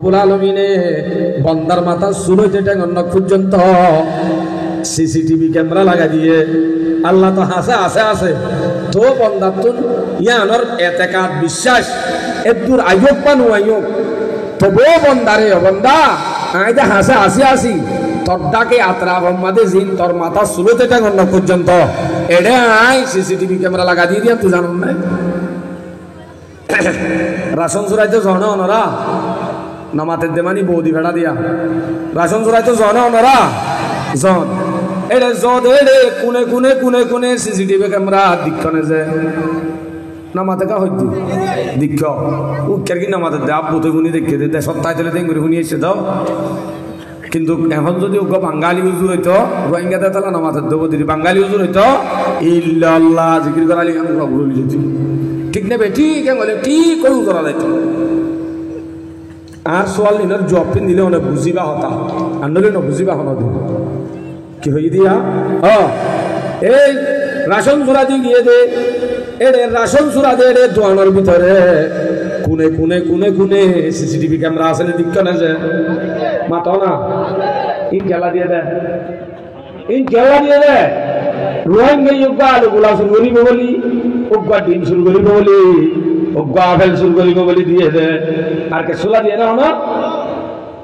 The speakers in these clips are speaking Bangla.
আলমিনে বন্দার মাথা শুরু যেটা অন্য পর্যন্ত সিসিটিভি ক্যামেরা লাগা দিয়ে আল্লাহ তো হাসে আসে আসে তো বন্দার তুন ইয়ানোর এতেকাত বিশ্বাস এদুর আয়োগ পানু আয়োগ তবুও বন্দারে বন্দা আইদা হাসে আসি আসি তোর ডাকে আত্রা মোহাম্মদে জিন তোর মাথা শুরু যেটা অন্য পর্যন্ত এডে আই সিসিটিভি ক্যামেরা লাগা দিয়ে দিয়া তুই জানো না রাশন চুরাইতে জন ওনারা নামাতের দেমানি বৌদি ভেড়া দিয়া রাশন চুরাইতে জন ওনারা জন এডে জদ এডে কোনে কোনে কোনে কোনে সিসিটিভি ক্যামেরা দিক্ষণে যে নামাতে কা হইতি দিক্ষ উকের কি নামাতে দে আব্বু তো গুনি দেখে দে সপ্তাহে চলে দেন করে শুনি এসে দাও কিন্তু এখন যদি ওকে বাঙালি হুজুর হইতো রোহিঙ্গাতে তাহলে নামাতে দেবো দিদি বাঙালি হুজুর হইতো ইল্লাল্লাহ জিকির করালি আমি ভুল যেতি ঠিক নেবে ঠিক বলে ঠিক করে করা যাইতো আর সোয়াল নিনের জব পিন দিলে অনেক বুঝিবা হতা আন্দোলন বুঝিবা হন কি হয়ে দিয়া এই রাশন চূড়া দিয়ে গিয়ে দে এড়ে রাশন চূড়া দে এড়ে দোয়ানোর ভিতরে কোনে কোনে কোনে কোনে সিসিটিভি ক্যামেরা আসলে দিক্ষণে যে মাতাও না ইন খেলা দিয়ে দে ইন খেলা দিয়ে দে রোহিঙ্গা যোগ্য আলু গোলা শুরু করিব বলি উগ্র ডিম শুরু করিব বলি উগ্র আপেল শুরু করিব বলি দিয়ে দে আর কে চুলা দিয়ে না না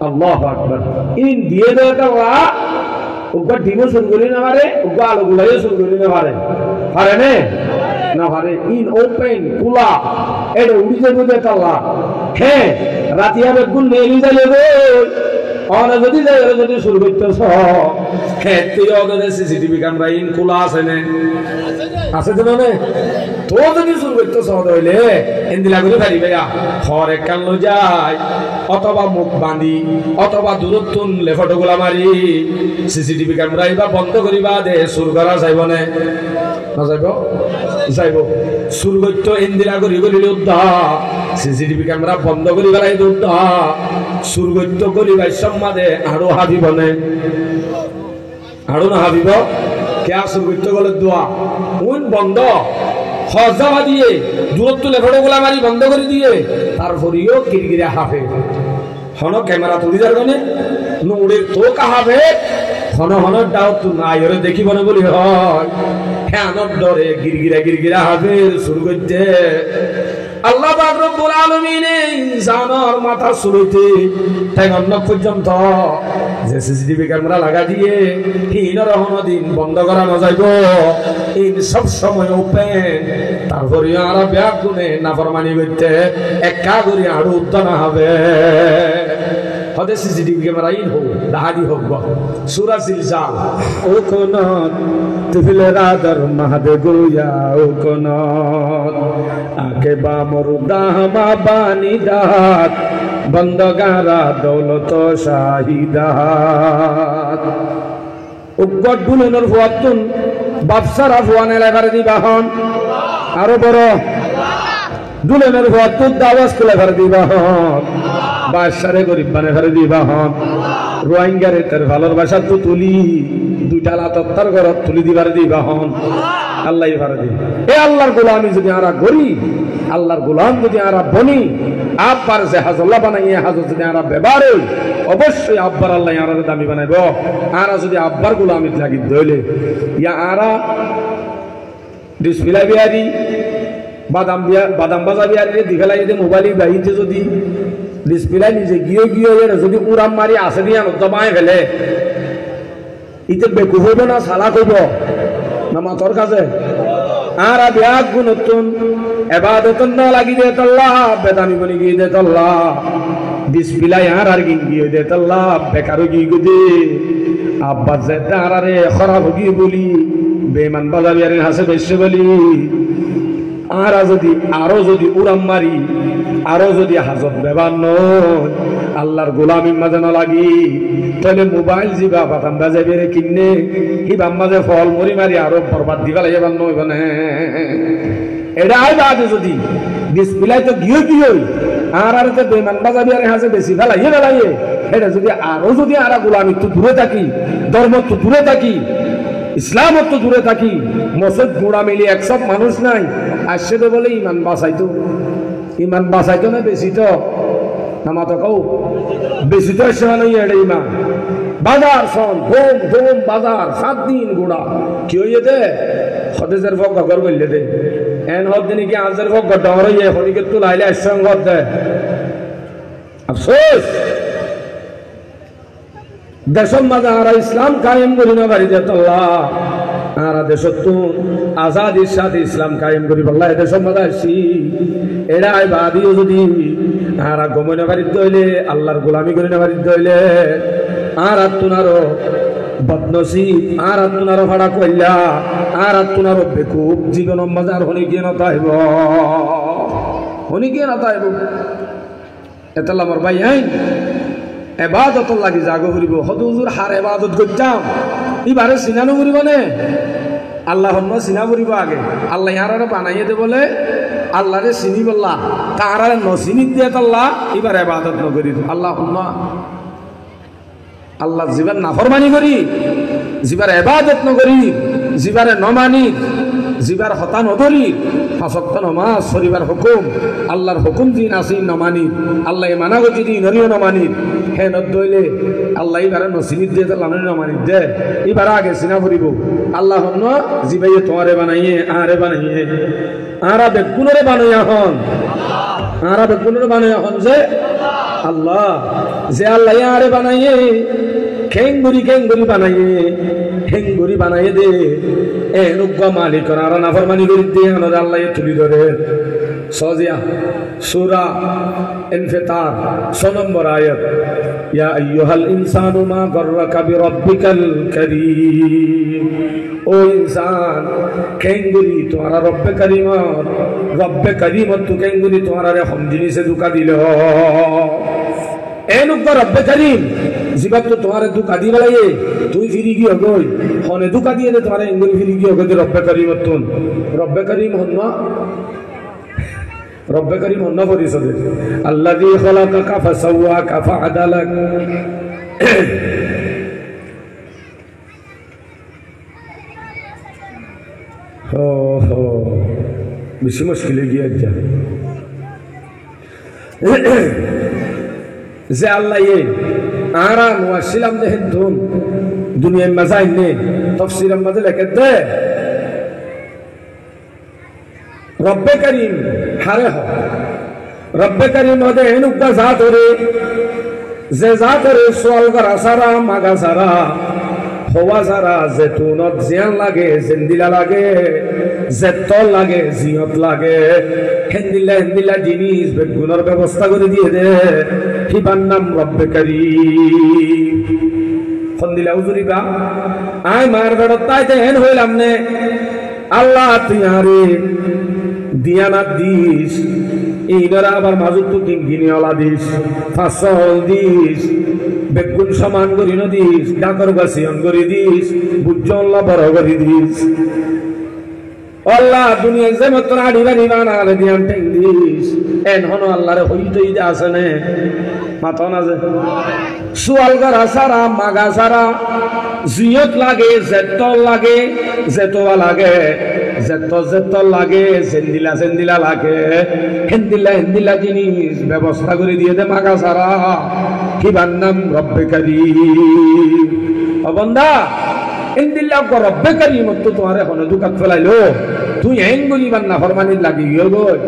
আল্লাহু আকবার ইন দিয়ে দে তাওয়া উগ্র ডিমও শুরু করি না পারে উগ্র আলু গোলাইও শুরু করি না পারে পারে না পারে ইন ওপেন কুলা এটা উড়ি যাবে দে তাওয়া হ্যাঁ রাতিয়া বেগুন নেলি যাইলে গো অনে যদি যাই যদি শুরু করতেছ হ্যাঁ তুই ওদের সিসিটিভি ক্যামেরা ইন খোলা আছে না আছে তো না তো যদি শুরু করতেছ হইলে এন্দিলা করে ফেলি ভাইয়া হর এক কান লো যায় অথবা মুখ বাঁধি অথবা দূরত্ব ফটোগুলা মারি সিসিটিভি ক্যামেরা এবার বন্ধ করিবা দে শুরু করা যাইব না যাইব যাইব শুরু করতো এন্দিলা করি গলিলে উদ্ধা সিসিটিভি ক্যামেরা বন্ধ করি বেড়াই উদ্ধা শুরু করতো গলিবাই সম্মাদে আরো হাবিব নে আরো না হাবিব কে শুরু করতে গেলে দোয়া কোন বন্ধ হজাবা দিয়ে দূরত্ব লেফটো গোলা মারি বন্ধ করে দিয়ে তারপরেও গিরগিরে হাফে হন ক্যামেরা তুলি যার গনে নুড়ে তো কাহাবে হন হন ডাও তু নাই ওরে দেখিব না বলি হয় হ্যাঁ ডরে গিরগিরা গিরগিরা হাফে শুরু করতে আল্লাহ পাক রব্বুল আলামিন ইনসানের মাথা শুরুতে ঠেঙ্গন পর্যন্ত যে সিসিটিভি ক্যামেরা লাগা দিয়ে হিন রহন দিন বন্ধ করা না যাইব ইন সব সময় ওপেন তারপরে আর ব্যাগ গুনে নাফরমানি করতে একা করে আরো উদ্যান হবে হদে সিসিটিভি ক্যামেরা ইন হোক দাহাদি হোক সূরা জিলজাল ও কোন তিফিলে রাদার মাহদে গোয়া ও কোন আকে বা মরুদামা বানি দাত বন্দগারা দৌলত শাহিদাত উগ্গট বুলনের ফুয়াতুন বাপসারা ফুয়ানে লেখারে দিবাহন আরো বড় দুলেনের ফুয়াতুন দাওয়াজ খুলে ফেলে দিবাহন বাদশারে গরিব বানে ফেলে দিবাহন রোহিঙ্গারে তার ভালোবাসা তো তুলি দুইটা লাতত্তার ঘরত তুলি দিবার দিবাহন আল্লাহ ভারে দিন এ আল্লাহর গোলামি যদি আরা করি আল্লাহর গোলাম যদি আরা বনি আব্বার যে হাজল্লা বানাইয়ে হাজর যদি আরা ব্যবহারে অবশ্যই আব্বার আল্লাহ আরা দামি বানাইব আরা যদি আব্বার গোলামিত লাগি ধইলে ইয়া আরা ডিসপ্লে বিহারি বাদাম বাজা বিহারি দিঘালাই যদি মোবাইল বাহিতে যদি ডিসপ্লে নিজে গিয়ে গিয়ে যদি উড়াম মারি আসে দিয়া দমায় ফেলে ইতে বেকু হইব না সালা কইব না মাতর কাছে আর ব্যাগ গুণতুন এবাদতন না লাগি দে আল্লাহ বেদামি বনি গিয়ে দে আল্লাহ ডিসপ্লাই আর গিয়ে দে আল্লাহ বেকার গিয়ে দে আব্বা যে আরে খারাপ গিয়ে বলি বেমান বাজাবি আর হাসে বেশে বলি আরো যদি উড়াম মারি আরো যদি হাজত বেবার নয় আল্লাহর গোলামি মাঝে না লাগি তাহলে মোবাইল জিবা পাতাম বাজে বেড়ে কিনে হিবাম মাঝে ফল মরি মারি আরো বরবাদ দিবা লাগবে নয় মানে এটা আই বাজে যদি ডিসপ্লে তো গিয়ে গিয়ে আর তো বেমান বাজাবি আর হাসে বেশি ফেলাইয়ে ফেলাইয়ে এটা যদি আরো যদি আর গোলামি তো দূরে থাকি ধর্ম তো দূরে থাকি ইসলাম তো দূরে থাকি মসজিদ গোড়া মিলি একসব মানুষ নাই আসছে তো বলে ইমান বাঁচাইতো না বেশি তো নামা তো কও বেশি তো সমান এড়ে ইমান বাজার সন ধুম ধুম বাজার 7 দিন গুড়া কি হইয়ে দে হদেজের ভোগ ঘর বললে দে এন হদ দিন কি আজের ভোগ ডর হইয়ে হনিকে তো লাইলে সঙ্গ দে আফসোস দেশম মাঝে আর ইসলাম কায়েম করি না বাড়ি যেত আল্লাহ আর দেশতুন আজাদির সাথে ইসলাম কায়েম করি বললা এ দেশম মাঝে আসি এরাই বাদিও যদি আর গমন বাড়ির দইলে আল্লাহর গোলামি করি না বাড়ির দইলে আর তুনারো বদনসিব আর তুনারো ভাড়া কইলা আর তুনারো বেকুব জীবন মাজার হনি গিয়ে না তাইব হনি গিয়ে না তাইব এতাল আমার ভাই আইন এবাদত লাগি জাগো করিব হদুজুর হার এবাদত করতাম এবারে সিনানো করিব নে আল্লাহ সিনা করিব আগে আল্লাহ ইয়ারে বানাইয়ে দে বলে আল্লাহরে চিনি বললা তারা নচিনি দিয়ে আল্লাহ এবার এবাদত নকরি আল্লাহ আল্লাহ জীবার নাফরমানি করি জীবার এবাদত নকরি জীবারে নমানি জীবার হতা নধরি 5 ওয়াক্ত নামাজ শরীবার হুকুম আল্লাহর হুকুম দিন আসি নমানি আল্লাহ মানা গতি দিন নরিও নমানি হে নদইলে আল্লাহ এবারে নচিনি দিয়ে লামনি নমানি দে এবার আগে চিনা করিব আল্লাহ হন জীবাইয়ে তোমারে বানাইয়ে আরে বানাইয়ে আরা বেগুনরে বানাইয়া হন আরা বেগুনরে বানাইয়া হন যে আল্লাহ যে আল্লাহ আরে বানাইয়ে খেঙ্গুরি বানাইয়ে দে এ নুগ্গ মালিক আর নাফরমানি করি দিয়ে আনর আল্লাহ তুলি ধরে সজিয়া সূরা ইনফিতার 6 নম্বর আয়াত ইয়া আইয়ুহাল ইনসানু মা গাররাকা বিরাব্বিকাল কারীম ও ইনসান কেঙ্গুরি তোমারা রব্বে করিম তু কেঙ্গুরি তোমারা রে হম জিনিসে ধোকা দিল এ নুগ্গ রব্বে করিম জীবাত তো তোমারে ধোকা দি বলাইয়ে তুই ফিরি গিয়ে গই হনে ধোকা দিয়ে দে তোমারে এঙ্গুরি ফিরি গিয়ে গই রব্বে করিম হন পরিষদে আল্লাযী খালাকাকা ফাসাওয়াকা ফাআদালাক বেশি মুশকিল গিয়ে যা যে আল্লাহ আরা নোয়াছিলাম দেখেন তুন দুনিয়ার মাজাই নে তফসিরের মাঝে লেখে দে রব্বে করিম হারে হ রব্বে করিম হদে এনুকা জাত হরে যে জাত হরে সোয়াল করা সারা মাগা সারা হওয়া সারা জেতুনত জিয়ান লাগে জেন্দিলা লাগে জেতল লাগে জিয়ত লাগে হেন্দিলা জিনিস বেগুনের ব্যবস্থা করে দিয়ে দে হিবার নাম রব্বে করিম ফন্দিলা উজুরিবা আয় মার বেড়ত তাইতে হেন হইলাম নে আল্লাহ তুই আরে দিয়ানাত দিস এইনারা আবার মাজুত তো কিঙ্গিনিওয়ালা দিস ফাঁসল দিস বেগুন সমান করি দিস ডাকর গাছিয়ন করে দিস বুজ্জল্লা বড় করে দিস আল্লাহ দুনিয়া যে মত আড়ি বাড়ি বানালে দিয়ান ঠেং দিস এন হন আল্লাহরে হইতেই দে আসে নে মাথা না যে সুয়াল করা সারা মাগা সারা জিয়ত লাগে জেতল লাগে জেতোয়া লাগে যেত লাগে সেন্দিলা লাগে হেন্দিলা জিনিস ব্যবস্থা করে দিয়ে দে মাগা সারা কিবার নাম রব্বে করিম ও বান্দা হেন্দিল্লা রব্বে করিম তো তোমার এখন দুকাত ফেলাইলো তুই এং বলিবার না ফরমানির লাগি গিয়ে গই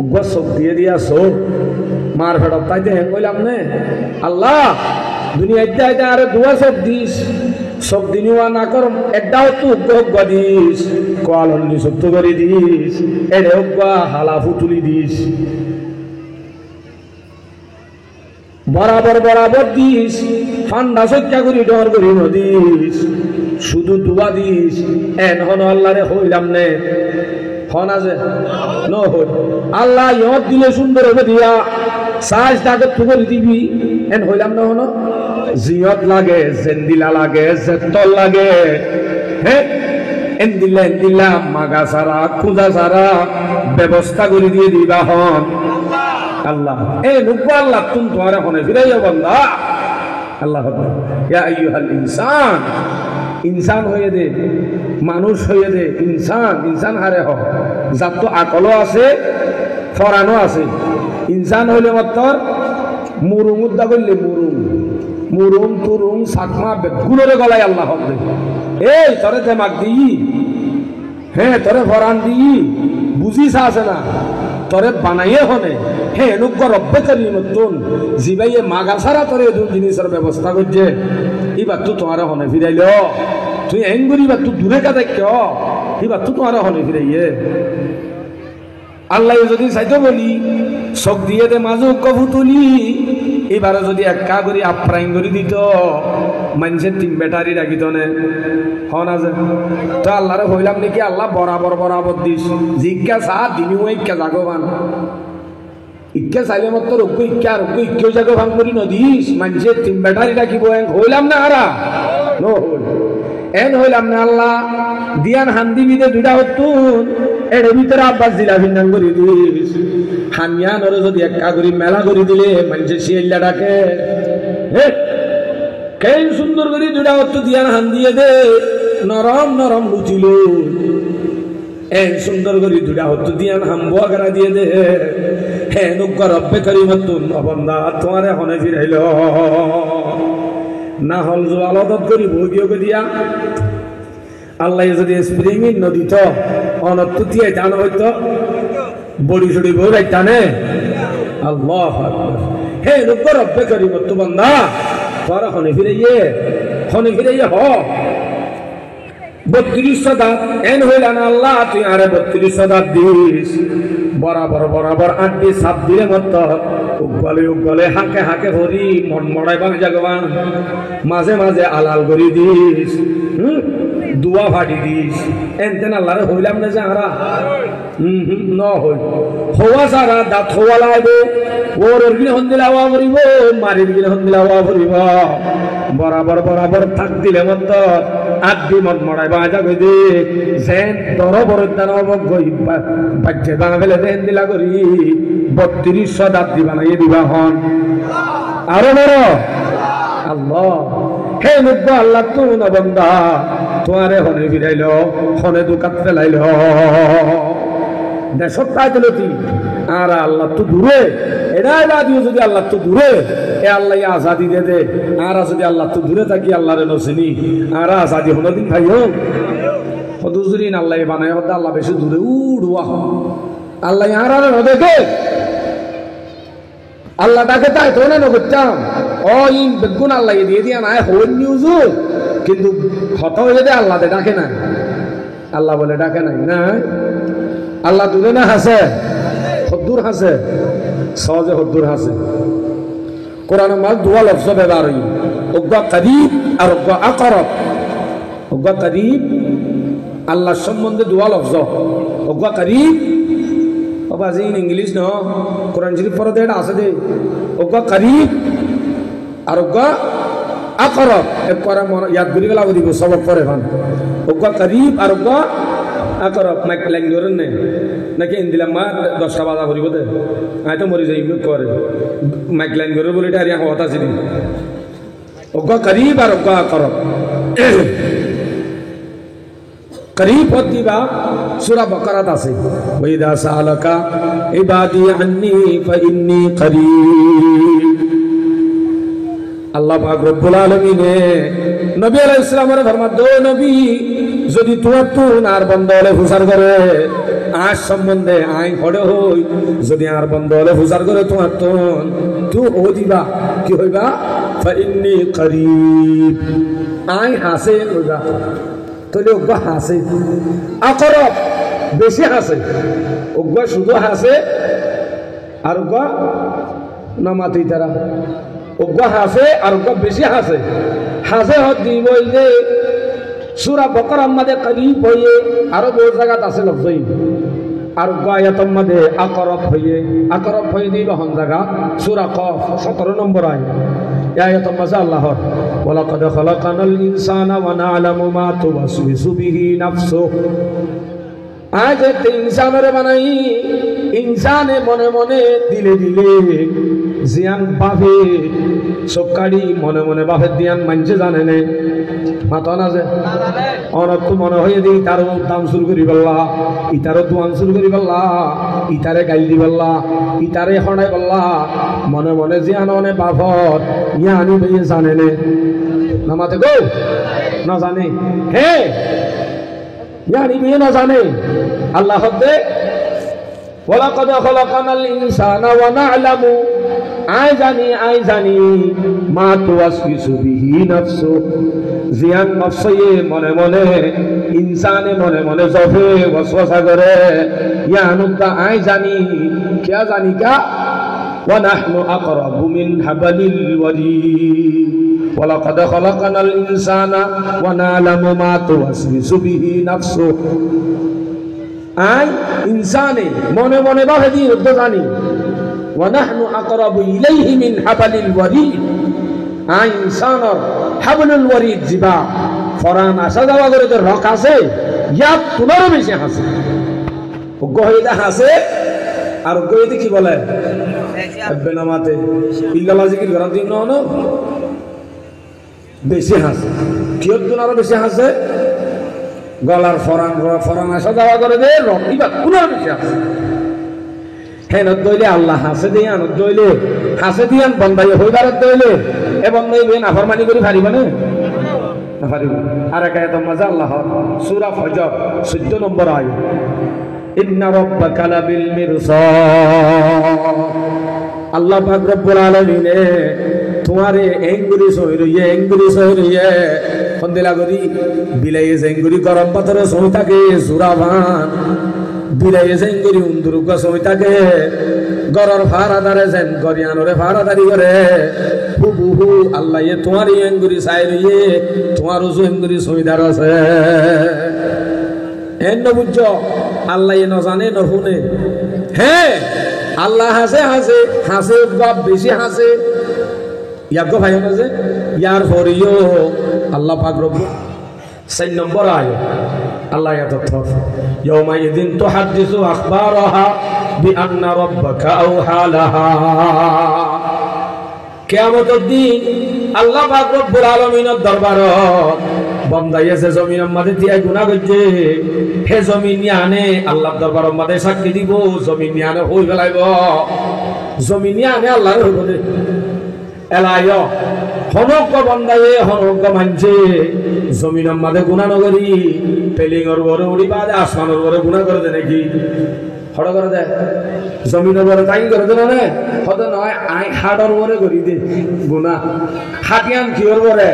উগ্র চোখ দিয়ে দিয়া চোখ মার ফেরত তাইতে হেং কইলাম নে আল্লাহ দুনিয়া আইতে আরে দুয়া চোখ দিস সব দিনও না কর এটাও তো উগ্র দিস কোয়ালন্নি সত্য করে দিস এরে উগ্র হালাফু তুলি দিস বরাবর দিস ঠান্ডা সজ্জা করি ডর করি দিস শুধু দুয়া দিস এন হন আল্লাহরে হইলাম নে হন আছে ন হই আল্লাহ ইয়ত দিলে সুন্দর হবে দিয়া সাজ তাকে তুলে দিবি এন হইলাম না হন জিয়ত লাগে জেন্দিলা লাগে জেতল লাগে হ্যাঁ এন্দিলা মাগা সারা খুঁজা সারা ব্যবস্থা করে দিয়ে দিবা হন আল্লাহ এ নুকবা আল্লাহ তুমি তোমার হনে ফিরাইয়া বান্দা আল্লাহ ইয়া আইয়ুহাল ইনসান হয়ে দে মানুষ হয়ে দে ইনসান হারে হ যার তো আকলও আছে ফরানো আছে ইনসান হইলে মাত্র মুরুম উদ্দা করলে মুরুম তুরুম সাকমা বেগুলোরে গলায় আল্লাহ হবে এই তরে দেমাক দিই হ্যাঁ তরে ফরান দিই বুঝিস আছে না তরে বানাইয়ে হনে হ্যাঁ এনুক রব্বে করি মতন জিবাইয়ে মাগা সারা তরে দু জিনিসের ব্যবস্থা করছে এবার তো তোমার হনে ফিরাইল তুই এন করি এবার তুই দূরে কাদে কেউ এবার তো তোমার হনে ফিরাইয়ে আল্লাহ যদি চাইতে বলি চোখ দিয়ে দে মাজু কবু তুলি এবারে যদি একা করি আপ্রাইন করে দিত মানুষের 3 ব্যাটারি রাখিত নে হন আছে তো আল্লাহরে হইলাম নাকি আল্লাহ বরাবর দিস জিজ্ঞা চা দিনি ইক্কা জাগবান ইক্কা চাইলে মাত্র রোগ্য ইক্কেও জাগবান করি নদিস মানুষের 3 ব্যাটারি রাখিব হইলাম না হারা এন হইলাম না আল্লাহ দিয়ান হান্দি বিদে দুইটা হতুন এর ভিতরে আব্বাস জিলা ভিন্নান করে দিস হানিয়ানরে যদি একা করি মেলা করে দিলে মানুষের শিয়াল্লা ডাকে কেন সুন্দর করে দুইটা হতো দিয়ান হান দিয়ে দে নরম লুচিল এন সুন্দর করে দুইটা হতো দিয়ান হাম্বুয়া করা দিয়ে দে হ্যাঁ নুগ্গ রব্বে করি মতুন অবন্দা তোমারে হনে ফিরাইল না হল যে আলাদত করি ভোগিওকে দিয়া আল্লাহ যদি স্প্রিং ইন নদী তো অনত্তুতিয়ে টান হইতো বড়ি সড়ি বই টানে আল্লাহ হে নুগ্গ রব্বে করি মতু বন্দা তোরা হনে ফিরাইয়ে হ 32 দাঁত এন হইল না আল্লাহ তুই আরে 32 দাঁত দিস বরাবর 8 দিয়ে 7 দিলে মত উগলে হাকে হরি মন মড়াই বাং জাগবান মাঝে আলাল করি দিস দুয়া ফাটি দিস এনতেন আল্লাহরে হইলাম না যে আরা ন হই হওয়া সারা দাঁত হওয়া লাগবে ওর গিলে হন্দিলা হওয়া ভরিব মারির গিলে হন্দিলা হওয়া ভরিব বরাবর থাক দিলে মত আদি মন মড়াই বাজা গই দে সেন দর বরদান গই বাচ্চা দানা ফেলে দেন দিলা করি 32 দাঁত দি বানাইয়ে দিবা হন আরো বড় আল্লাহ হে নব্য আল্লাহ তু না বন্দা তোমারে হনে ফিরাইল হনে দুকাত ফেলাইল দেশত তাই দিল তুই আর আল্লাহ তো দূরে এটাই দিও যদি আল্লাহ তো দূরে এ আল্লাহ আজাদি দে আর যদি আল্লাহ তো দূরে থাকি আল্লাহরে নসিনি আর আজাদি হলো দিন ভাই হোক হদুজুরিন আল্লাহ বানায় হতে আল্লাহ বেশি দূরে উড়ুয়া আল্লাহ আর দেখে আল্লাহ ডাকে তাই তো না করতাম ও ইন বেগুন আল্লাহ দিয়ে দিয়া নাই হোল নিউজ কিন্তু হত হয়ে দে আল্লাহ ডাকে না আল্লাহ বলে ডাকে নাই না আল্লাহ দূরে না হাসে হদ্দুর হাসে সহজে হদ্দুর হাসে কোরআন মাল দুয়া লফজ ব্যবহার হই ওগা করিব আর ওগা আকরব ওগা করিব আল্লাহ সম্বন্ধে দুয়া লফজ ওগা করিব বাবা জি ইংলিশ ন কোরআন শরীফ পড়তে এটা আছে দে ওগা করিব আর ওগা আকরব এক করে ইয়াদ করি গেলা দিব সবক পড়ে ভান ওগা করিব আর ওগা আকরব মাইক ল্যাঙ্গুয়েজ নে নাকি ইন্দিলাম মা 10টা বাজা করিব দে আই তো মরি যাই করে মাইক ল্যাঙ্গুয়েজ বলে এটা আর হতা ছিল ওগা করিব আর ওগা আকরব করিব হতিবা সূরা বাকারাত আছে ওয়াইদা সালাকা ইবাদি আন্নী ফাইন্নী করিব আল্লাহ পাক রব্বুল আলামিন নবী আলাইহিস সালামের ফরমান দো নবী যদি তুন আর বন্ধ হলে ফুসার করে আজ সম্বন্ধে আই হড়ে হই যদি আর বন্ধ হলে ফুসার করে তোমার তু ও দিবা কি হইবা ফাইন্নী করিব আই হাসে হইবা তাহলে ওগা হাসে আকরব বেশি হাসে ওগা শুধু হাসে আর ওগা নামাতি তারা ওগা হাসে আর ওগা বেশি হাসে হত দিব যে সূরা বাকারার মধ্যে করিব হইয়ে আরো বহু জায়গাত আছে লফজই আর আয়াতের মধ্যে আকরব হয়ে দিব হন জায়গা সূরা কফ 17 নম্বর আয়াত আয়াতের মধ্যে আল্লাহর ওয়ালাকাদ খালাকানাল ইনসানা ওয়া না'লামু মা তুওয়াসওয়িসু বিহি নাফসুহু আজ একটা ইনসানের বানাই ইনসানে মনে মনে দিলে দিলে জিয়ান বাপে সবকাড়ি মনে মনে বাপের দিয়ান মানছে জানে নে মাথা না যে অনেক তো মনে হয়ে দিই তারও দাম শুরু করি বললা ইতারও দোয়ান শুরু করি বললা ইতারে গাইল দি বললা ইতারে হনাই বললা মনে মনে জিয়ান অনে বাপত ইয়া আনি বেয়ে জানে নে না মাতে গো না জানে হে ইয়ানি বেয়ে না জানে আল্লাহ হদ্দে ওয়ালাকাদ খালাকানাল ইনসানা ওয়া না'লামু আই জানি মা তুওয়াসবিসু বিহি নাফসু জিয়ান নফসে মনে মনে ইনসানে মনে মনে জফে ওয়াসওয়াসা করে ইয়ানুকা আই জানি क्या জানি কা ওয়া নাহনু আকরাবু মিন হাবালিল ওয়ারিদ ওয়ালাকাদ খালাকানাল ইনসানা ওয়া না'লামু মা তুওয়াসবিসু বিহি নাফসু আই ইনসানে মনে মনে বাহে দি তো জানি ওয়া নাহনু আকরাবু ইলাইহি মিন হাবালিল ওয়ারিদ আই ইনসানর হাবলুল ওয়ারিদ জিবা ফরান আসা যাওয়া করে তো রক আছে ইয়া তোমারও বেশি হাসে ও গহিদা হাসে আর গহিদে কি বলে আব্বে নামাতে ইল্লাল্লাহ জিকির করার জন্য না বেশি হাসে কিয়ত আরো বেশি হাসে গলার ফরান আসা যাওয়া করে দে রকিবা তোমার বেশি হাসে হ্যাঁ দইলে আল্লাহ হাসে দিয়ে আনত দইলে হাসে দিয়ে বন্দাই হইবার দইলে এ বন্দাই বেন আফরমানি করে পারিব না না পারিব আর এক আয়াত মজা আল্লাহ সূরা ফজর 14 নম্বর আয়াত ইন্না রাব্বাকা লাবিল মিরসাদ আল্লাহ পাক রব্বুল আলামিন তোমারে এঙ্গুরি সই রইয়ে ফন্দিলা গরি বিলাইয়ে এঙ্গুরি গরম পাথরে সই থাকে জুরাবান বিলাইয়ে এঙ্গুরি উন্দুরুকা সই থাকে গরর ফারাদারে যেন গরিয়ানরে ফারাদারি করে হুবহু আল্লাহ তোমারই এঙ্গুরি চাই রইয়ে তোমার উজু এঙ্গুরি সইদার আছে এন বুঝছ আল্লাহ ন জানে ন শুনে হ্যাঁ আল্লাহ হাসে বাপ বেশি হাসে ইয়াক ভাই না যে ইয়ার পরেও আল্লাহ পাক রব্বুল 4 নম্বর আয়াত আল্লাহ এত ইয়াউমা ইদিন তুহাদ্দিসু আখবারাহা বিআন্না রাব্বাকা আওহা লাহা কিয়ামতের দিন আল্লাহ পাক রব্বুল আলামিনের দরবারত বন্দাই আছে জমিনের মধ্যে দিয়া গুনাহ করছে হে জমিন নিয়ানে আল্লাহর দরবারের মধ্যে সাক্ষী দিব জমিন নিয়ানে হই ফেলাইব জমিন নিয়ানে আল্লাহর হইবনে এলায় হনক বন্দায়ে হনক মানছে জমিনের মধ্যে গুনাহ নগরি পেলিংর ঘরে উড়িবা আসমানের ঘরে গুনাহ করে দে নাকি হড় করে দে জমিনের ঘরে তাই করে দে না হতে নয় আই হাড়র ঘরে করি দে গুনাহ হাতিয়ান কিওর ঘরে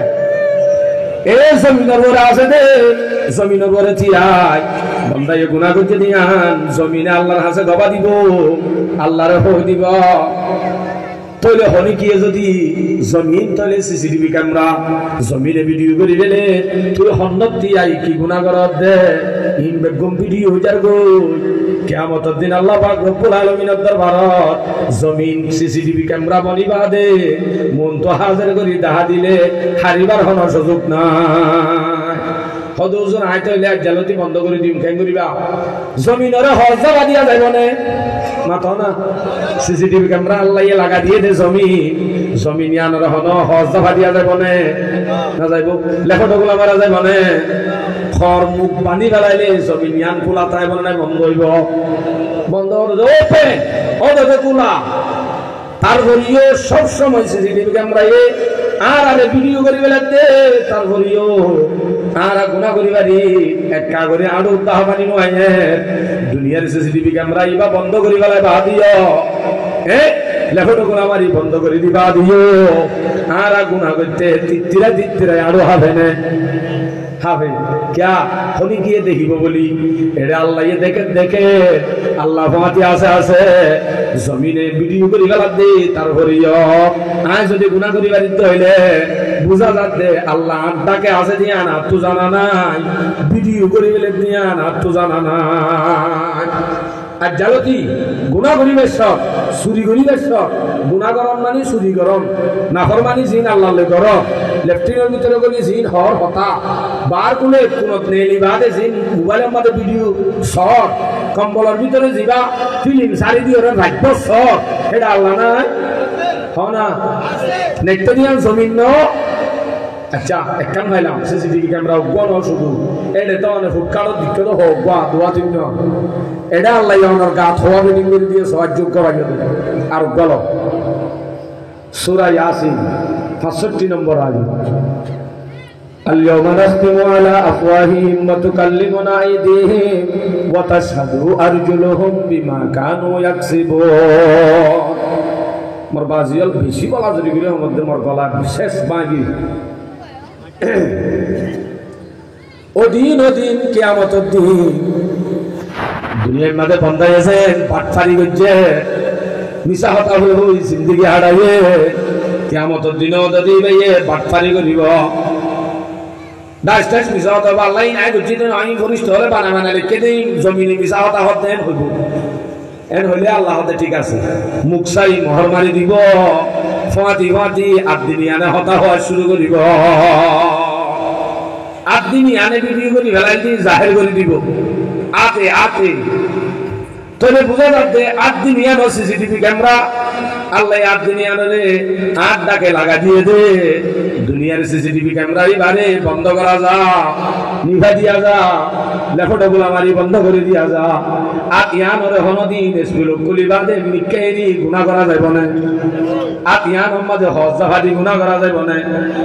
এ জমিনের ঘরে আছে দে জমিনের ঘরে থিয়াই বন্দায়ে গুনাহ করতে দিয়ান জমিনে আল্লাহর হাসে গবা দিব আল্লাহরে হই দিব তইলে হনি কি যদি জমিন তলে সিসিটিভি ক্যামেরা জমিনে ভিডিও করি গেলে তুই হন্নতি আই কি গুনাহ করত দে ইন বেগম ভিডিও হইতার গো কিয়ামতের দিন আল্লাহ পাক রব্বুল আলামিনের দরবারত জমিন সিসিটিভি ক্যামেরা বনিবা দে মন তো হাজির করি দেখা দিলে হারিবার হন সুযোগ নাই হদুজন আইতইলে জালতি বন্ধ করে দিম কেন করিবা জমিনরে হজ্জা দিয়া যাইবনে মাথা না সিসিটিভি ক্যামেরা আল্লাহ লাগা দিয়ে দে জমিন ইয়ানর হন হজ্জা দিয়া যাইবনে না যাইব লেখটগুলা মারা যাইবনে খর মুখ পানি ফেলাইলে জমিন ইয়ান খোলা তাই বনে বন্ধ হইব বন্ধ ওপে ও দেখে খোলা তারপরেও সব সময় সিসিটিভি ক্যামেরায় আর ভিডিও করি বেলাতে তারপরেও আর গুনাহ করিবারি একা করে আড়ু তাহাবানি নয় দুনিয়ার সিসিটিভি ক্যামেরা ইবা বন্ধ করি বেলায় বাদ দিও লেখটো গুনাহ মারি বন্ধ করে দিবা দিও আর গুনাহ করতে তিত্তিরা আড়ু হবে না হবে क्या হনি গিয়ে দেখিব বলি এটা আল্লাহ দেখে আল্লাহ ফাতি আছে জমিনে ভিডিও করি গলা দে তারপরেও আজ যদি গুনাহ করি বাড়িতে হইলে বুঝা যাচ্ছে আল্লাহ ডাকে আছে দিয়া না তো জানা নাই ভিডিও করি গেলে দিয়া না তো জানা নাই আর জালতি গুণা করিবের সব চুরি করিবের সব গুণা গরম মানে চুরি গরম নাফর মানে জিন আল্লাহ গরম লেফটিনের ভিতরে গলি জিন হর হতা বার কোনে কোনত নেলি বাদে জিন মোবাইলের মধ্যে ভিডিও শর্ট কম্বলের ভিতরে যাবা ফিল্ম সারি দিয়ে ওরা ভাগ্য শর্ট এটা আল্লাহ নাই হ না নেক্টরিয়ান জমিন ন আচ্ছা একখান ভাইলাম সিসিটিভি ক্যামেরা গণ শুধু এটা তো অনেক ফুটকালত দিকে হোক বা দোয়া তিন এটা আল্লাহ আমার গাছ হওয়া বিনিং করে দিয়ে সাহায্য করা গেল আর গল সূরা ইয়াসিন 65 নম্বর আয়াত اليوم نختم على أفواههم وتكلمنا أيديهم وتشهد أرجلهم بما كانوا يكسبون মোর বাজিয়াল বেশি বলা যদি করে মধ্যে মোর গলা শেষ বাগি ওদিন কিয়ামতের দিন দুনিয়ার মধ্যে বন্ধা আছেন পাটফারি করছে মিশা হতা হই জিন্দগি হারাইয়ে কিয়ামতের দিনও যদি ভাইয়ে পাটফারি করিব দাস মিশা হতা আল্লাহ নাই করছি আমি ফরিষ্ঠ হলে বানা লিখে দিই জমিনে মিশা হতা হতে হইব এন হইলে আল্লাহ হতে ঠিক আছে মুখসাই মোহর মারি দিব ফাঁতি আদিনিয়ানে হতা হওয়া শুরু করিব আদিনিয়ানে ভিডিও করি ফেলাই দি জাহের করে দিব আতে তোরে বুঝা যাচ্ছে আদিনিয়ান সিসিটিভি ক্যামেরা আল্লাহ আদিনিয়ানে আট ডাকে লাগা দিয়ে দে দুনিয়ার সিসিটিভি ক্যামেরা এবারে বন্ধ করা যা নিভা দিয়া যা লেখটা গুলা মারি বন্ধ করে দিয়া যা আর ইয়ানরে হনদিন স্কুল খুলিবা দে মিকেরি গুনাহ করা যাইব না আর ইয়ান মাঝে হজ্জাফাদি গুনাহ করা যাইব না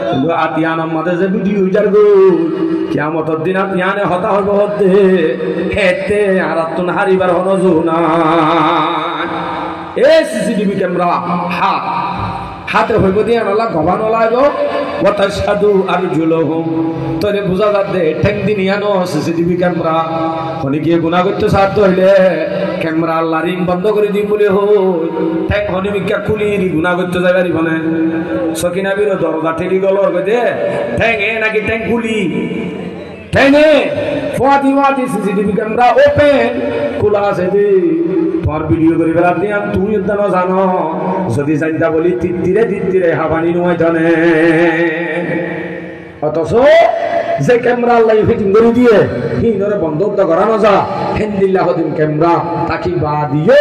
কিন্তু আর ইয়ান মাঝে যে ভিডিও উজার গো কিয়ামতের দিন আর ইয়ানে হতা হইব হতে হেতে আর তুন হারিবার হনজু না এই সিসিটিভি ক্যামেরা হাতে হইব দিয়ে আল্লাহ গবানো লাগো ওয়াতাশহাদু আরজুলুহুম তোরে বুঝা যাচ্ছে ঠ্যাং দিনিয়ানো সিসিটিভি ক্যামেরা কোনে গিয়ে গুনাহ করতে সাধ্য হইলে ক্যামেরা আল্লাহ রিং বন্ধ করে দিই বলে হই ঠ্যাং হনি মিকা খুলি গুনাহ করতে যাইবা রিব না সকিনা বিরো দরজা ঠেলি গলর কইতে ঠ্যাং এ নাকি ঠ্যাং খুলি ঠ্যাঙে ফাতিমাতি সিসিটিভি ক্যামেরা ওপেন খোলা আছে দি তোমার ভিডিও করে ফেলা দিয়া তুমি জানো জানো যদি জানতা বলি তিত্তিরে হাবানি নয় জানে অথচ যে ক্যামেরা আল্লাহ ফিটিং করে দিয়ে হিনরে বন্ধ করানো যা হিন্দিল্লাহ দিন ক্যামেরা তাকি বা দিয়ে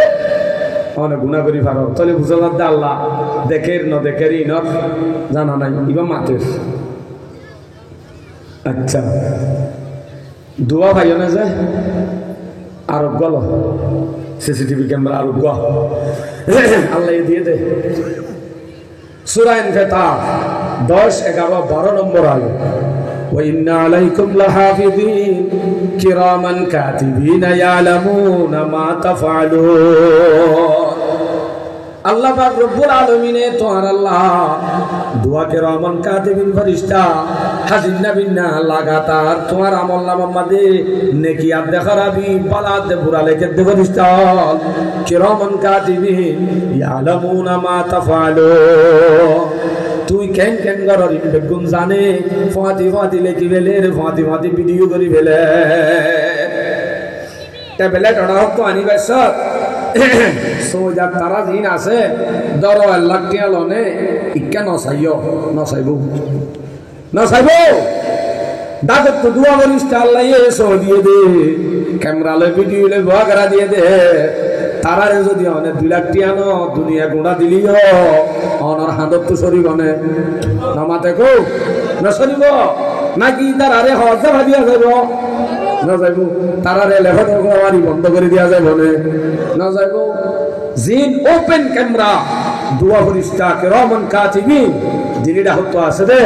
অনেক গুণা করি পারো তাহলে বুঝলাম দা আল্লাহ দেখের ন দেখের ইনর জানা নাই ইবা মাতের আচ্ছা দোয়া ভাইও না যায় আরোগ্য সিসিটিভি ক্যামেরা আরোগ্য আল্লাহ দিয়ে দে সূরা ইনফিতার 10, 11, 12 নম্বর আয়াত ওয়া ইন্না আলাইকুম লাহাফিযিন কিরামান কাতিবিনা ইয়ালামুনা মা তাফআলুন আল্লাহ পাক রব্বুল আলামিনে তোমার আল্লাহ দুয়া কিরামান কাতিবিন ফেরেশতা হাজির নাবিনা লাগাতার তোমার আমল নামার মধ্যে নেকি আর দেখারাবি বালাত বুরা লেখে দে ফেরেশতা কিরামান কাতিবিন ইয়ালামুনা মা তাফআলুন তুই কেন গরর বেগুন জানে ফাতি লেখি বেলে রে ফাতি ভিডিও করি বেলে তে বেলে টড়া হক তো আনি বেশ সোজা তারা দিন আছে দর আল্লাহ টিয়া লনে ইক্কা নসাইব দাদত তো দুয়া করিস আল্লাহ এসো দিয়ে দে ক্যামেরা লে ভিডিও লে ভুয়া করা দিয়ে দে তারারে যদি অনেক 2 লাখ টিয়া নো দুনিয়া গুণা দিলিও অনর হাঁদত তো সরি গনে নামাতে কো না সরিব নাকি তারারে হজা ভাবিয়া যাইব না যাইব তারারে লেখা মারি বন্ধ করে দিয়া যাইব না যাইব জিন ওপেন ক্যামেরা দুয়া ফেরেশতা কিরামান কাতিবিন জিনিটা হতো আছে দে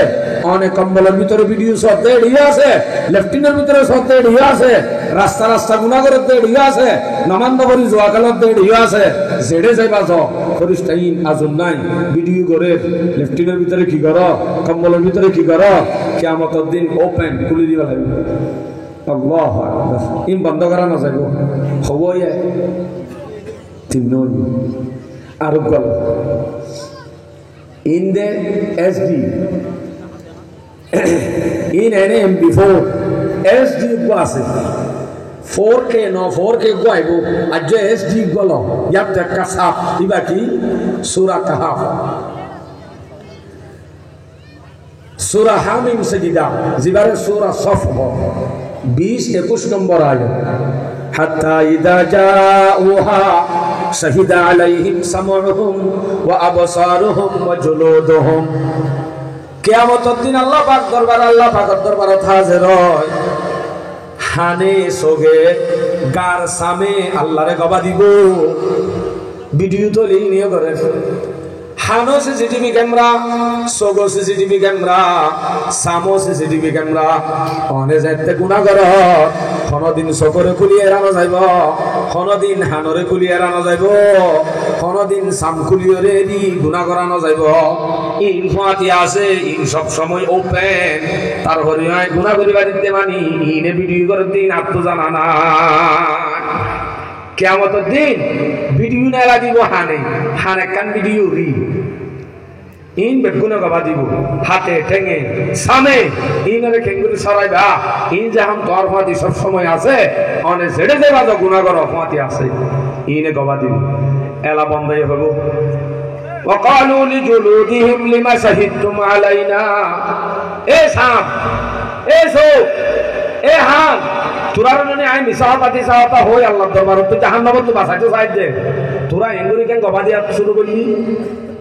অনেক কম্বলের ভিতরে ভিডিও সব দেড়িয়ে আছে লেফটিনের ভিতরে সব দেড়িয়ে আছে রাস্তা গুনাহ করে দেড়িয়ে আছে নমান্দ করি জোয়া কালত দেড়িয়ে আছে জেডে যাইবা জ ফেরেশতাইন আজুন নাই ভিডিও করে লেফটিনের ভিতরে কি করো কম্বলের ভিতরে কি করো কিয়ামতের দিন ওপেন খুলে দিবা লাগবে আল্লাহু আকবার ইন বন্ধ করা না যাইব হবই তিন আর গল in the SD in an MP4 SD আছে 4K no 4K গাইব আজ SD গল ইয়াতে একটা সাপ ইবা কি সূরা কাহাফ সূরা হামিম সাজিদা জিবারে সূরা সফ 20-21 নম্বর আয়াত হাত্তা ইদা জাউহা শাহিদা আলাইহিম সামউহুম ওয়া আবসারুহুম ওয়া জুলুদুহুম কিয়ামতের দিন আল্লাহ পাকের দরবারে হাজির হয় হানে সোগে গার সামে আল্লাহরে গবা দিব ভিডিও তো নিয়ে করে হানো সিসিটিভি ক্যামেরা সোগো সিসিটিভি ক্যামেরা সামো সিসিটিভি ক্যামেরা অনে যাইতে গুনাহগার কোনদিন সকরে খুলিয়ে রানো যাইব কোনদিন হানরে খুলিয়ে রানো যাইব কোনদিন সাম খুলিয়ে দি গুনাহ করানো যাইব ইন ফাতি আছে ইন সব সময় ওপেন তার হরিয়ায় গুনাহ করিবা দিতে মানি ইনে ভিডিও করে দিন আত্ম জানা না কিয়ামতের দিন ভিডিও না দিব হানে কান ভিডিও রি ইন বেগুনা গবা দিব হাতে ঠেঙে সামে ইনরে খেঙ্গুরি সরাইবা ইন জাহাম তোর ফাতি সব সময় আছে অনে ছেড়ে দেবা তো গুনাহ করো ফাতি আছে ইনে গবা দিব এলা বন্ধই হবো وقالوا لجلودهم لما شهدتم علينا এ সাপ এ সো এ হান তোরা মানে আই মিসাহাবাতি সাহাবা হই আল্লাহর দরবারে তো জাহান্নামে তো বাঁচাইতে চাই দে তোরা এঙ্গুরি কেন গবা দিয়া শুরু করলি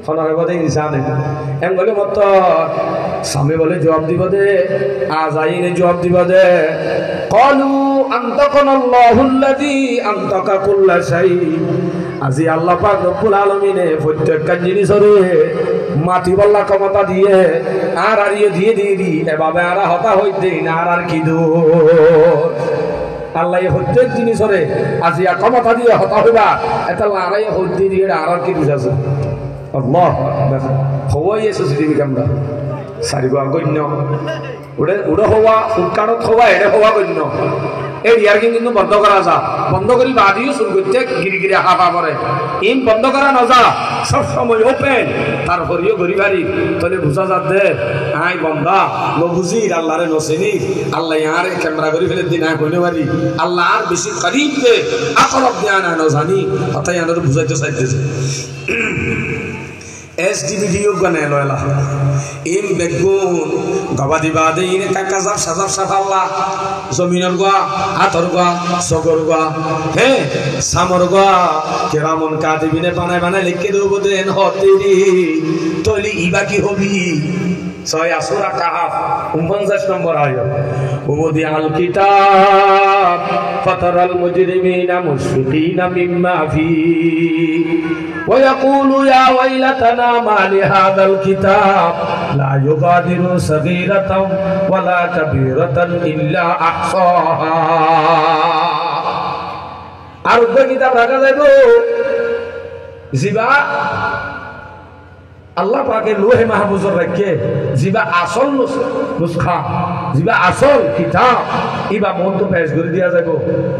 খনারে বদে ইনসানে এঙ্গলে মত সামনে বলে জবাব দিব দে আজ আইনে জবাব দিব দে ক্বালু আনতাকানাল্লাহুল্লাযী আনতাকা কুল্লা শাই আজি আল্লাহ পাক রব্বুল আলামিনে প্রত্যেকটা জিনিসরে মাটি বল্লা ক্ষমতা দিয়ে আর আরিয়ে দিয়ে দি এভাবে আর হতা হইতে না আর কি দূর আল্লাহ প্রত্যেক জিনিসরে আজি ক্ষমতা দিয়ে হতা হইবা এটা লড়াই হইতে দিয়ে আর কি বুঝাছে আল্লাহ হওয়াই এসে সিটিভি ক্যামেরা সারিগো গণ্য উড়ে হওয়া ফুটকানত হওয়া এড়ে হওয়া গণ্য এই ইয়ার কিন্তু বন্ধ করা যা বন্ধ করি বাদিও শুরু করতে গিরিগিরি হাফা করে ইন বন্ধ করা না যা সব সময় ওপেন তার হরিও গরি বাড়ি তলে বুঝা যা দে আই বন্ধা লো বুঝি আল্লাহরে নসেনি আল্লাহ ইয়ারে ক্যামেরা করি ফেলে দিন আই কইনে বাড়ি আল্লাহ আর বেশি করিব দে আকরব জ্ঞান না জানি হতাই আনন্দ বুঝাইতে চাইতেছে SD video gane loela im begun gabadi bade ine kakazar safalla zominor gwa ator gwa sogor gwa he samor gwa keramon kadibine banay likhe debo den hotiri toli ibaki hobi Saya surah Kahf 49 নম্বর আয়াত উমদি আল কিতাব ফাতারাল মুজরিমিনা মুশফিকিনা মিম্মা ফি ওয়া ইয়াকুলু ইয়া ওয়াইলাতানা মা লিহাযাল কিতাব লা ইউগাদিরু সাগীরাতাও ওয়ালা কাবীরাতান ইল্লা আহসাহা আর ওই কিতাব রাখা যাইবো জিবা আল্লাহ পাকের লোহে মাহফুজের রাখে জিবা আসল নুসখা জিবা আসল কিতাব ইবা মন তো পেশ করে দিয়া যাইব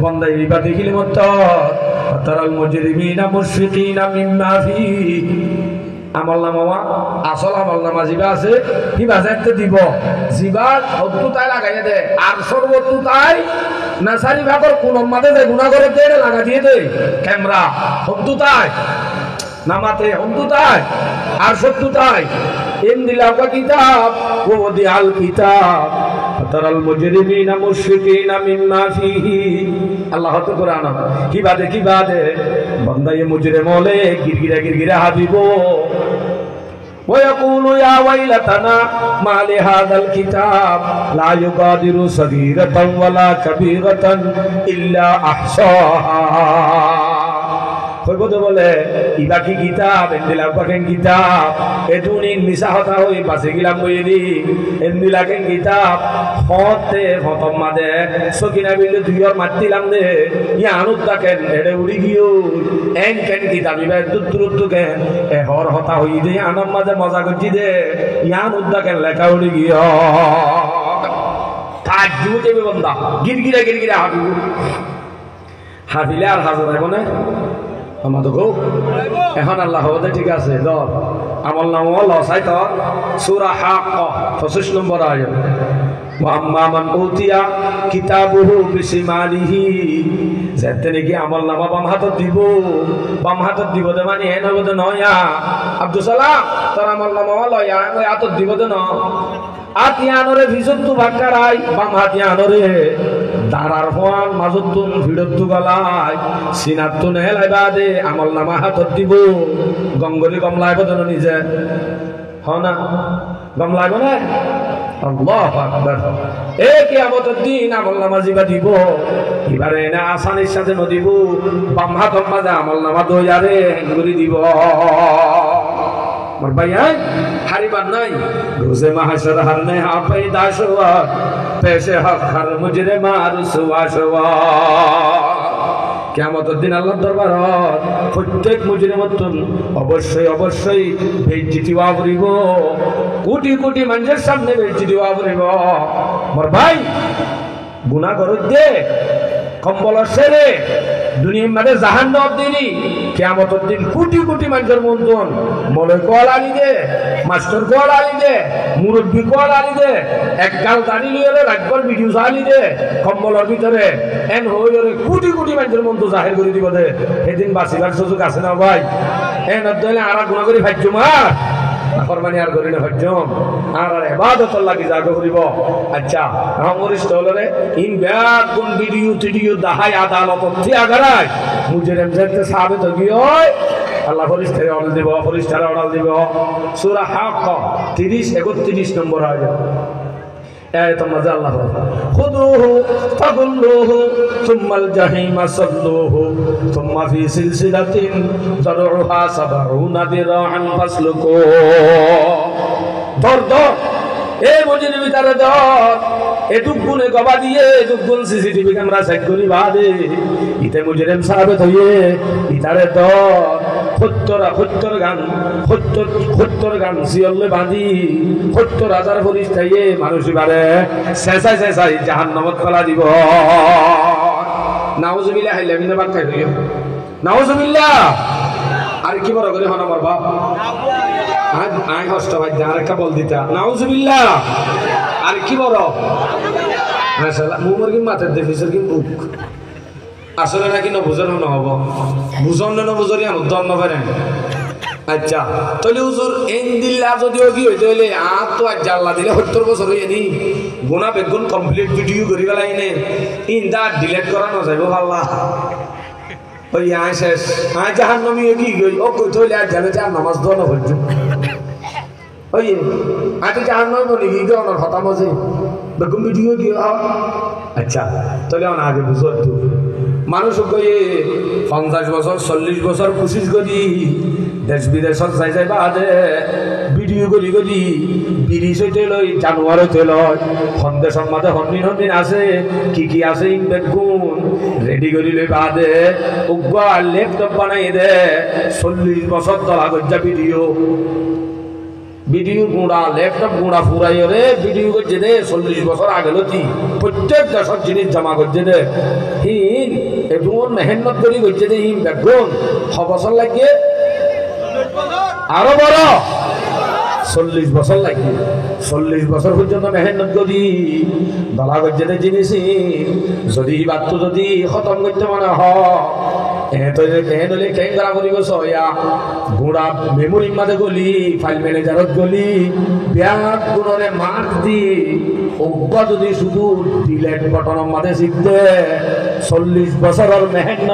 বন্দা ইবা দেখিলে মত তারাল মুজরিমিনা মুশফিকিনা মিম্মা ফি আমলনামা আসল আমলনামা জিবা আছে কিবা যাইতে দিব জিবা হদ্দু তাই লাগাইয়া দে আর সর্বত্র তাই নাসারি ভাগর কোন মাদে যায় গুনাহ করে দে লাগা দিয়ে দে ক্যামেরা হদ্দু তাই নামাতে হদ্দু তাই আর সত্য তাই ইন দিলাকা কিতাব ওয়া দিআল কিতাব তারাল মুজরিমিনা মুশফিকিনা মিম্মা ফিহি আল্লাহ তো কোরআন কি বাদে বান্দায়ে মুজরিম হলে গিরগিরা হাবিবো ওয়া ইয়াকুলু ইয়া ওয়াইলাতানা মা লিহাযাল কিতাব লা ইউগাদিরু সাগীরাতান ওয়ালা কাবীরাতান ইল্লা আহসাহা কইবতে বলে ইবা কি কিতাব এন্দিলা পাকেন কিতাব এতুনিন মিছা কথা হই বাসে গিলাম বইনি এন্দিলাকেন কিতাব হতে ফতম মাদে সকিনা বিলে দুইয়র মাতিলাম দে ইয়া আনুত তাকেন এড়ে উড়ি গিও এন কেন কিতাব ইবা দুতুরুত কেন এ হর হতা হই দে আনম মাঝে মজা করছি দে ইয়া আনুত তাকেন লেখা উড়ি গিও কাজ দিতে বন্দা গিরগিরা হাবিলে আর হাজার এখন আমাদের এখন আল্লাহ ঠিক আছে ধর আমল নাম লসাই তো সূরা হাক্ক 25 নম্বর আয়াত আম্মা মান উতিয়া কিতাবুহু বিশিমালিহি যেতে নাকি আমল নামা বাম হাতত দিব দে মানে এ নব দে নয়া আব্দুল সালাম তোর আমল নামা লয়া ওই হাতত দিব দে ন আতিয়ানরে ভিজতু ভাক্কারাই বাম হাতিয়ানরে দাঁড়ার ফল মাজতুন ভিড়তু গলাই সিনাতু নেলাইবা দে আমল নামা হাতত দিব গঙ্গলি গমলাই বদন নিজে হনা গমলাইব না আল্লাহু আকবার এ কিয়ামতের দিন আমলনামা জিবা দিব এবারে না আসানির সাথে নদিব বাম হাতত মাঝে আমলনামা দইয়ারে হেঙ্গুরি দিব মোর ভাই হারিবার নাই রোজে মাহশর হর নে হা पैदा শুয়া পেশে হক হর মুজরে মার সুয়া কিয়ামতের দিন আল্লাহর দরবারত প্রত্যেক মুজরিমতুন অবশ্যই বেইজ্জতি ওয়াবরিব কোটি কোটি মানুষের সামনে বেইজ্জতি ওয়াবরিব মোর ভাই গুনাহ করত দে কম্বল সেরে দুনিয়ার মধ্যে জাহান্নাম দিনি কিয়ামতের দিন কোটি কোটি মানুষের মন্তন মলে কল আনি দে মাস্টার কল আনি দে মুরব্বী কল আনি দে এক গাল দাড়ি লিয়ে রাখবার ভিডিও চালি দে কম্বলের ভিতরে এন হইলে কোটি কোটি মানুষের মন্ত জাহির করে দিব দে সেদিন বাঁচিবার সুযোগ আছে না ভাই এন দলে আর গুনাহ করি ভাজ্য মার ফরমানি আর করি না ভাজ্যম আর ইবাদত লাগি জাগ করিব আচ্ছা আমরিস তলরে ইন ব্যাগ কোন ভিডিও দাহাই আদালত তিয়াগারাই মুজরিম যেতে সাবিত গিয় আল্লাহ ফরিস্তারে অর্ডার দিব সূরা হাক্ক 30 31 নম্বর আয়াত আয়াতুল মাঝে আল্লাহ খুদুহু ফাগুল্লুহু সুম্মাল জাহিমা সাল্লুহু সুম্মা ফি সিলসিলাতিন যারউহা 70 দিরাআন ফাসলুকু ধর এই মজির ভিতরে ধর এটুক গুনে গবা দিয়ে এটুক গুন সিসিটিভি ক্যামেরা চেক করি বাদে ইতে মুজরিম সাহাবে হইয়ে ইতারে ধর 70 গান সিয়লে বাঁধি 70,000 ফরিস্তায়ে মানুষ বারে শেষাই জাহান্নামত ফেলা দিব নাউজুবিল্লাহ হাইলামিনা বাক্কাই হইও নাউজুবিল্লাহ আর কি বড় করে হনা মারবা আই কষ্ট ভাই আর একটা বল দিতা নাউজুবিল্লাহ আর কি বড় মাশাআল্লাহ মুমর কি মাথার দেফিসর কি বুক আসলে নাকি না বুঝার না হব বুঝন না বুঝরি আমি দম না পারেন আচ্ছা তাহলে হুজুর এন দিল্লা যদিও কি হইতে হইলে আর তো আজ জাল্লা দিলে 70 বছর হইয়ে নি গুনাহ বেগুন কমপ্লিট ভিডিও করি গেলাই নে ইন্দা ডিলিট করা না যাইবো আল্লাহ ওই আয় শেষ আয় জাহান্নামী কি গই ও কই থইলে আজ যাবে যা নামাজ দোয়া না হইছে ওই আজ জাহান্নাম বলি কি গো না কথা মজে বেগুন ভিডিও কি আচ্ছা তাহলে অন আগে বুঝো তো মানুষ কই 50 বছর 40 বছর কোশিশ করি দেশ বিদেশত যাই বাদে ভিডিও করি বিরিশ হইতে লই জানুয়ার হইতে লয় সন্দেশর মাঝে হন্দিন আছে কি আছে বেগুন রেডি করি লই বাদে উগা ল্যাপটপ বানাই দে 40 বছর ধরা গজ্জা ভিডিও গুঁড়া ল্যাপটপ গুঁড়া ফুরাই রে ভিডিও করছে দে 40 বছর আগে লতি প্রত্যেক দেশের জিনিস জমা করছে দে হিন এমন মেহনত করি করছে দে হিন বেগুন 6 বছর লাগে আরো বড় 40 বছর লাগে 40 বছর পর্যন্ত মেহনত করি দলা করছে দে জিনিস যদি বাতটো যদি খতম করতে মনে হয় গুড়া মেমোরি মাঝে গলি ফাইল ম্যানেজারত গলি ব্যাগ গুণরে মার্ক দি অজ্ঞা যদি শুধু ডিলেট বটনের মাঝে শিখতে 40 বছরের মেহনত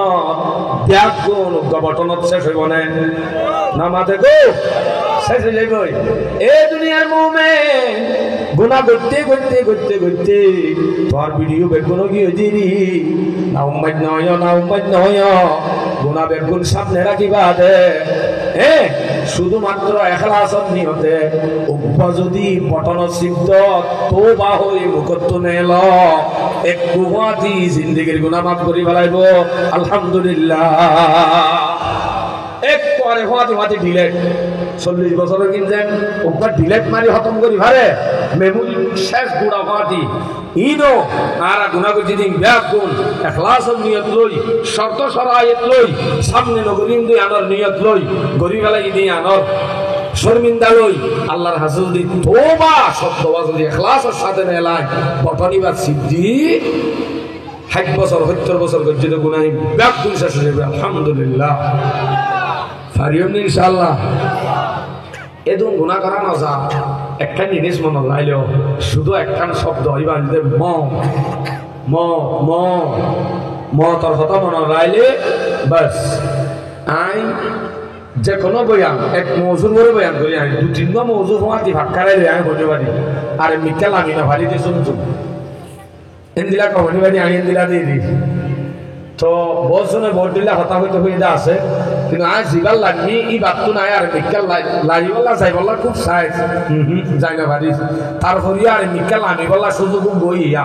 ব্যাগ গুণ অজ্ঞা বটনত শেষ হইব না মাঝে গো শেষ হয়ে যাইব এই দুনিয়ার মুভমেন্ট গুণা করতে তোর ভিডিও বেগুন কি হইছিলি না উম্মাদ নয় গুণা বেগুন সামনে রাখিবা দে শুধুমাত্র এখলাসত নিয়তে উব্বা যদি বটন সিদ্ধ তোবা হই মুখত নেল এক গুহাতি জিন্দেগীর গুণা মাফ করি ফেলাইব আলহামদুলিল্লাহ এক পরে হাতি ডিলেট 40 বছরের কিনছেন ওপর ডিলেট মারি খতম করি ভারে মেমোরি শেষ গুড়া হাতি ইনো আর গুণা করছি দিন ব্যাগ গুণ এখলাসের নিয়ত লই শর্ত সরাইত লই সামনে নগরীম দিয়ে আনার নিয়ত লই গরিবেলা দিয়ে আনার শর্মিন্দা লই আল্লাহর হাসে যদি তোবা শব্দবা যদি ইখলাসের সাথে নেলাই বটনিবাদ সিদ্ধি 60 বছর 70 বছর গজ্জিত গুনাহি ব্যাকুল শেষ হয়ে যাবে আলহামদুলিল্লাহ ফারিয়ম ইনশাআল্লাহ এদুন গুনাহ করা না যা একটা জিনিস মনে লাইলেও শুধু একখান শব্দ হইবার যে ম ম ম ম তোর কথা মনে লাইলে বাস আই যে কোনো বয়ান এক মৌজুর করে বয়ান করি আমি 2-3টা মৌজুর হওয়ার কি ভাগ খারাই আমি হতে পারি আরে মিথ্যা লাগি না ভারী দিয়ে শুনছো এন্দিলা কহনি বাড়ি আমি এন্দিলা দিয়ে দিই তো বলছনে ভোট দিলে হতাহত হয়ে যা আছে কিন্তু আজ জিগাল লাগনি ই বাতটো নাই আর মিক্কাল লাগিবলা যাইবলা খুব চাই যাই না ভারি তারপরে আর মিক্কাল আনিবলা সুযোগ বইয়া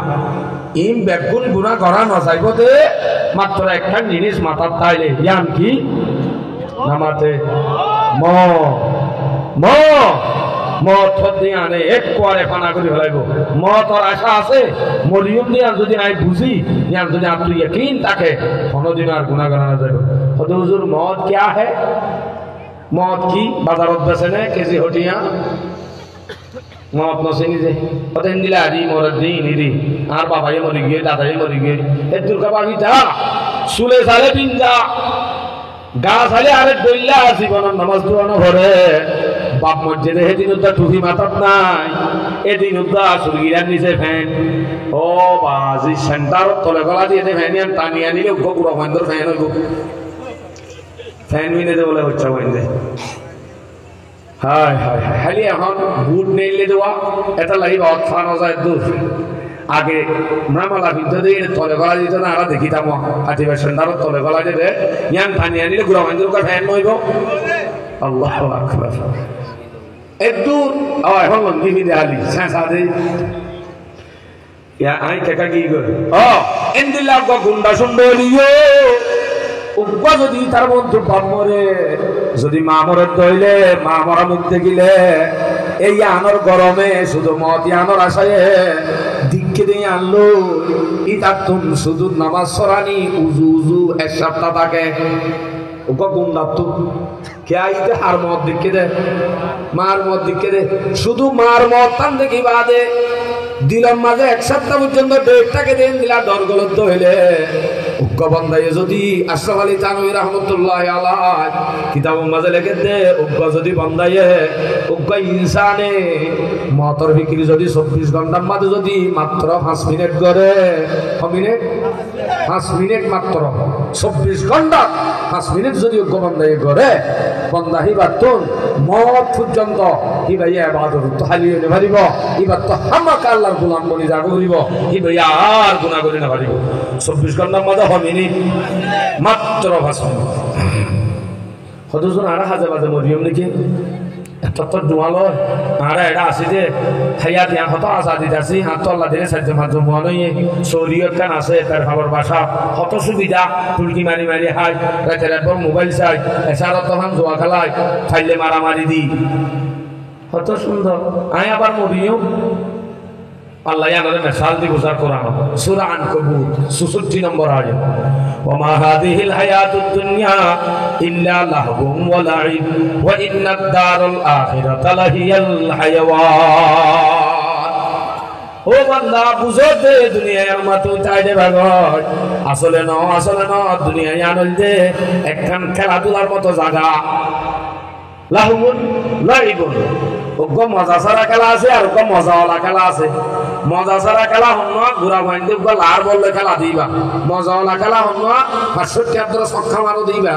ইম বেগুন গুণা করা নযাইব দে মাত্র একটা জিনিস মাথার তাইলে ইয়ান কি নামাতে ম ম মত দিয়ে আনে এক কোয়ারে ফানা করে ফেলাইব মতর আশা আছে মরিয়ম দিয়ে যদি আই বুঝি ইয়ার যদি আপনি ইয়াকিন থাকে কোনোদিন আর গুনাহ করা না যাবে তো হুজুর মত क्या है মত কি বাজারত বেচে নে কেজি হটিয়া মত নসেনি যে ওদের দিলা আদি মরদ দিই নিদি আর বাবাই মরি গিয়ে দাদাই মরি গিয়ে এ দুর্গা বাবিটা সুলে সালে পিঞ্জা গা সালে আরে দইলা জীবন নামাজ দুয়ানো ভরে বাপ মসজিদে সেদিন উদ্দা টুপি মাথাত নাই এদিন উদ্দা সুরগিরার নিচে ফ্যান ও বাজি সেন্টার তলে গলা দিয়ে ফ্যান টানি আনিলে পুরো বন্ধর ফ্যান হইব ফ্যান মিনে দে বলে হচ্ছে বন্ধে হায় হায় খালি এখন বুট নেইলে দেওয়া এটা লাগিব অর্থান যায় দূর আগে মামালা ভিতরে দিয়ে তলে গলা দিত না আর দেখিতাম হাতিবার সেন্টার তলে গলা দিয়ে ইয়ান টানি আনিলে পুরো বন্ধর ফ্যান হইব আল্লাহু আকবার একদূর এখন লঙ্গি ফিরে আলি সাদে আই কেকা কি করে এন্দিল্লা গুন্ডা সুন্দরিও উগ্র যদি তার বন্ধু বাপ মরে যদি মা মরে দইলে মা মরা মুখ দেখিলে এই আনর গরমে শুধু মত আনর আশায় দিককে দিয়ে আনলো ইতার তুম শুধু নামাজ সরানি উজু উজু এক সপ্তাহ থাকে উগ্র গুন্ডা তো কে আইতে হার মত দিকে দে মার মত দিকে দে শুধু মার মত টান দেখি বাদে দিলাম মাঝে এক সপ্তাহ পর্যন্ত ডেটটাকে দেন দিলা দরগলত্ব হইলে উগ্র বন্ধাই যদি আশরাফ আলী থানভী রহমতুল্লাহ আলাইহি কিতাব মাঝে লিখে দে উগ্র যদি বন্ধাইয়ে উগ্র ইনসানে মতর বিক্রি যদি 24 ঘন্টার মাঝে যদি মাত্র 5 মিনিট করে 5 মিনিট মাত্র 24 ঘন্টা 5 মিনিট যদি উগ্র বন্ধাই করে বন্দাহি বাতুন মত পর্যন্ত হি ভাইয়া ইবাদত তো হালিয়ে নে ভারিব ইবাদ তো হামাকা আল্লাহর গোলাম বনি জাগো করিব হি ভাইয়া আর গুনাহ করে না ভারিব 24 ঘন্টার মধ্যে মিনিট মাত্র 5 মিনিট হদুজন আর হাজে বাজে মরিয়ম নাকি এত দোয়ালো আর এটা আছে যে খাইয়া দিয়া কত আজাদি আছে হাত আল্লাহ দিলে সাহায্য মাধ্যম মনে শরীয়ত কান আছে তার খবর ভাষা কত সুবিধা তুলকি মারি মারি হাই রাতে রাত মোবাইল চাই এছাড়া তখন জোয়া খেলায় খাইলে মারামারি দি কত সুন্দর আয় আবার মরিয়ম আল্লাহ আমাদের মিসাল দি গুজার কোরআন সূরা আনকাবুত 66 নম্বর আয়াত ওয়া মা হাযিহিল হায়াতুদ দুনিয়া ইল্লা লাহবুম ওয়া লাইব ওয়া ইন্নাদ দারাল আখিরাতা লাহিয়াল হায়াওয়ান ও বান্দা বুঝো দে দুনিয়ার মত উঠাই দে ভাগত আসলে ন দুনিয়ায় আনল দে একখান খেলাধুলার মতো জায়গা লাহবুন লাইবুন ওগো মজা সারা খেলা আছে আর ওগো মজাওয়ালা খেলা আছে মজা সারা খেলা হন ঘুরা ভাইন্দে ওগো লার বললে খেলা দিবা মজাওয়ালা খেলা হন 65 ছক্কা মারো দিবা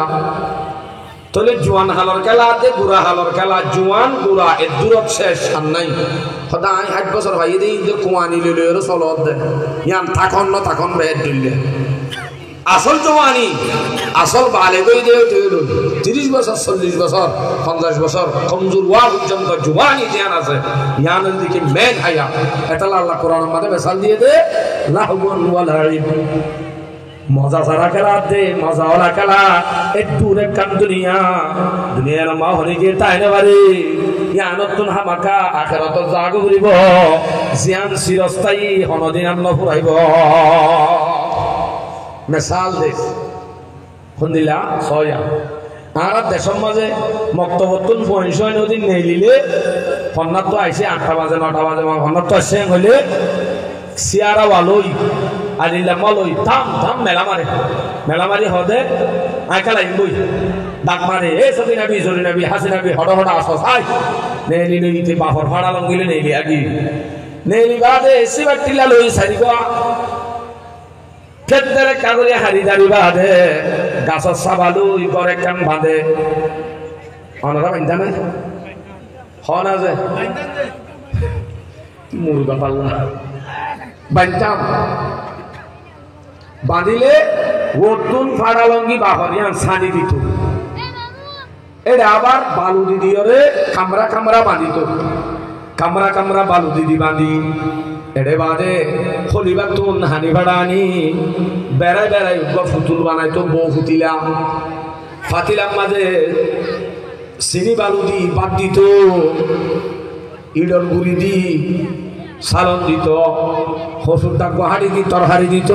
তলে জোয়ান হালর খেলা আছে গুড়া হালর খেলা জোয়ান গুড়া এর দূরত শেষ আর নাই সদায় 60 বছর ভাই দেই যে কুয়ানি লইলে এর চলত দে ইয়ান থাকন বেদ দিলে আসল জওয়ানি আসল বালে কই দেও তুইলো 30 বছর 40 বছর 50 বছর কমজোর ওয়া পর্যন্ত জওয়ানি জ্ঞান আছে ইয়ানের দিকে মেন হায়া এটা আল্লাহ কোরআনের মধ্যে মিসাল দিয়ে দে লাহবুন ওয়া লাইব মজা সারা খেলা দে মজাওয়ালা খেলা একটু কান দুনিয়ার মা হলে গিয়ে তাই না বাড়ি ইয়ানতুন হামাকা আখিরাত জাগো করিব জিয়ান চিরস্থায়ী হনদিন আন্ন ফুরাইব মিসাল দে খুন্দিলা সয়া আর দেশের মাঝে মক্তবতুন পয়সা নদী নেই লিলে ফন্নার তো আইসে 8টা বাজে 9টা বাজে ফন্নার তো আসে হইলে সিয়ারা ওয়ালই আলিল্লা মলই থাম থাম মেলা মারি হদে আঁকা লাগবই ডাক মারে এ সবি নাবি হাসি নাবি হড় আসো সাই নেলি নইতে বাহর ভাড়া লঙ্গিলে নেলি আগি নেলি বাদে এসি বাটিলা লই সারিব ক্ষেত্রে কাগরে হারি দাঁড়ি বাঁধে গাছর সাবালুই করে কান বাঁধে অনারা বান্ধা না হন আছে মুরগা পাল্লা বাঞ্চাম বাঁধিলে ওতুন ফাড়া লঙ্গি বাহরিয়ান সানি দিত এটা আবার বালু দিদি ওরে কামরা বাঁধিত কামরা বালু দিদি বাঁধি এড়ে বাঁধে খলিবার তুন হানি ভাড়া আনি বেড়াই ফুতুল বানাইতো বউ ফাতিলাম মাঝে চিনি বালু দি বাদ দিত ইডর গুড়ি দি সালন দিত হসুর ডাক হাড়ি দি তরহারি দিত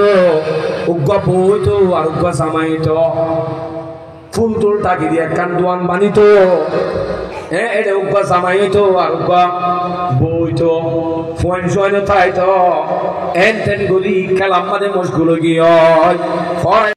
উগ্গ বইত আর উগ্গ জামাইত ফুল তুল টাকি দিয়ে একখান দোয়ান বানিত এটা উগ্গ জামাইত আর উগ্গ বইত ফোন সোয়াইন থাইত এন তেন গলি খেলাম মানে মশগুলো গিয়ে